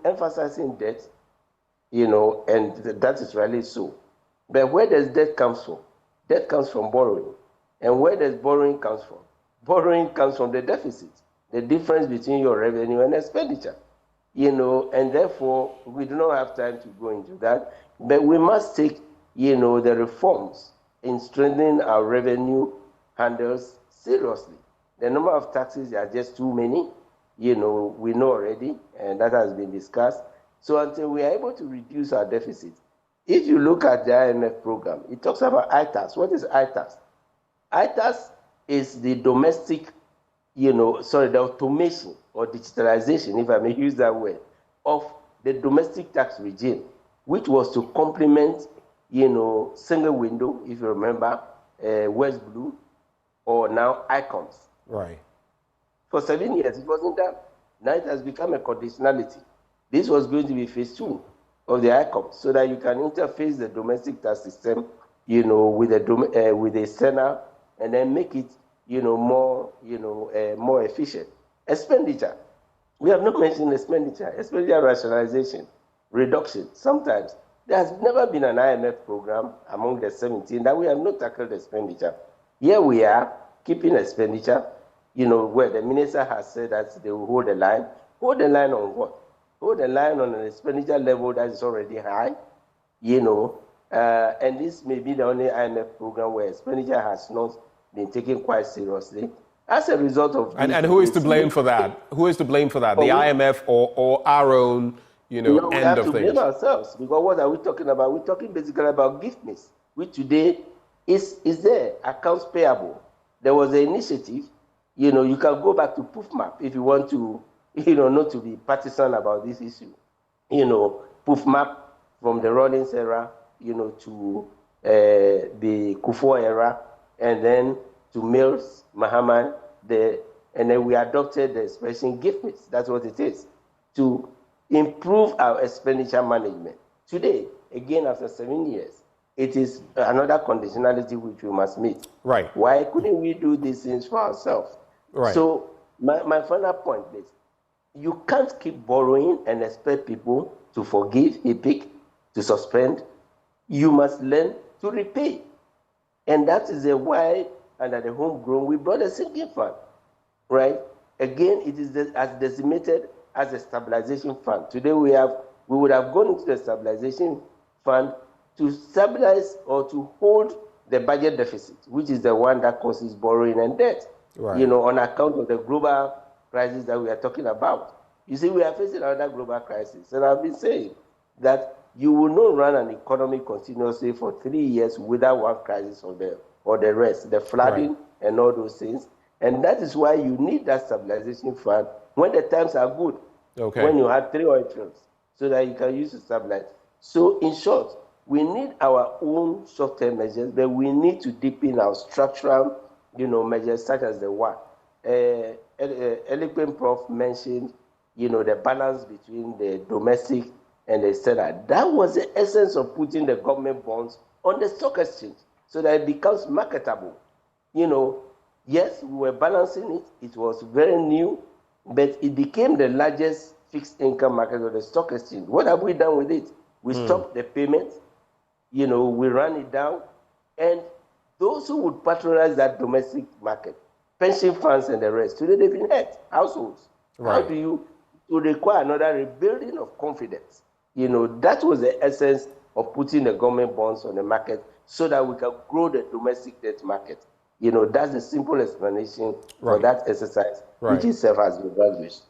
emphasizing debt, and that is really so. But where does debt comes from? Debt comes from borrowing. And where does borrowing comes from? Borrowing comes from the deficit, the difference between your revenue and expenditure. And therefore, we do not have time to go into that. But we must take, the reforms in strengthening our revenue handles seriously. The number of taxes are just too many, we know already, and that has been discussed. So until we are able to reduce our deficit, if you look at the IMF program, it talks about ITAS. What is ITAS? ITAS is the domestic, the automation or digitalization, if I may use that word, of the domestic tax regime, which was to complement, single window, if you remember, West Blue, or now ICOMS. Right. For 7 years, it wasn't done. Now it has become a conditionality. This was going to be phase 2 of the ICOMS, so that you can interface the domestic tax system, with the external, and then make it, more efficient. Expenditure. We have not mentioned expenditure rationalization, reduction. Sometimes there has never been an IMF program among the 17 that we have not tackled expenditure. Here we are keeping expenditure, where the minister has said that they will hold the line. Hold the line on what? Hold the line on an expenditure level that is already high, and this may be the only IMF program where expenditure has not been taken quite seriously. As a result of this, and who is to blame for that? Who is to blame for that? The IMF or our own, end of things? We have to blame ourselves, because what are we talking about? We're talking basically about gift miss, which today is there, accounts payable. There was an initiative, you can go back to POOFMAP if you want to, not to be partisan about this issue. POOFMAP from the Rawlings era, to the Kufuor era, and then to Mills, Mahama, and then we adopted the expression gift miss. That's what it is, to improve our expenditure management. Today, again, after 7 years, it is another conditionality which we must meet. Right. Why couldn't we do these things for ourselves? Right. So my final point is, you can't keep borrowing and expect people to forgive, to suspend. You must learn to repay. And that is why, under the homegrown, we brought a sinking fund, right? Again, it is as decimated as a stabilization fund. Today we would have gone into the stabilization fund to stabilize or to hold the budget deficit, which is the one that causes borrowing and debt, right, on account of the global crisis that we are talking about. You see, we are facing another global crisis. And I've been saying that you will not run an economy continuously for 3 years without one crisis or the rest, the flooding, right, and all those things. And that is why you need that stabilization fund when the times are good, okay, when you have 3 oil fields, so that you can use to stabilize. So in short, we need our own short-term measures, but we need to deepen our structural, measures such as the one. Eloquent Prof mentioned, the balance between the domestic and the external. That was the essence of putting the government bonds on the stock exchange so that it becomes marketable. Yes, we were balancing it. It was very new, but it became the largest fixed income market of the stock exchange. What have we done with it? We stopped the payments. We ran it down. And those who would patronize that domestic market, pension funds and the rest, today they've been hurt, households. Right. How do you require another rebuilding of confidence? That was the essence of putting the government bonds on the market so that we can grow the domestic debt market. That's the simple explanation for that exercise, which itself has been vanquished.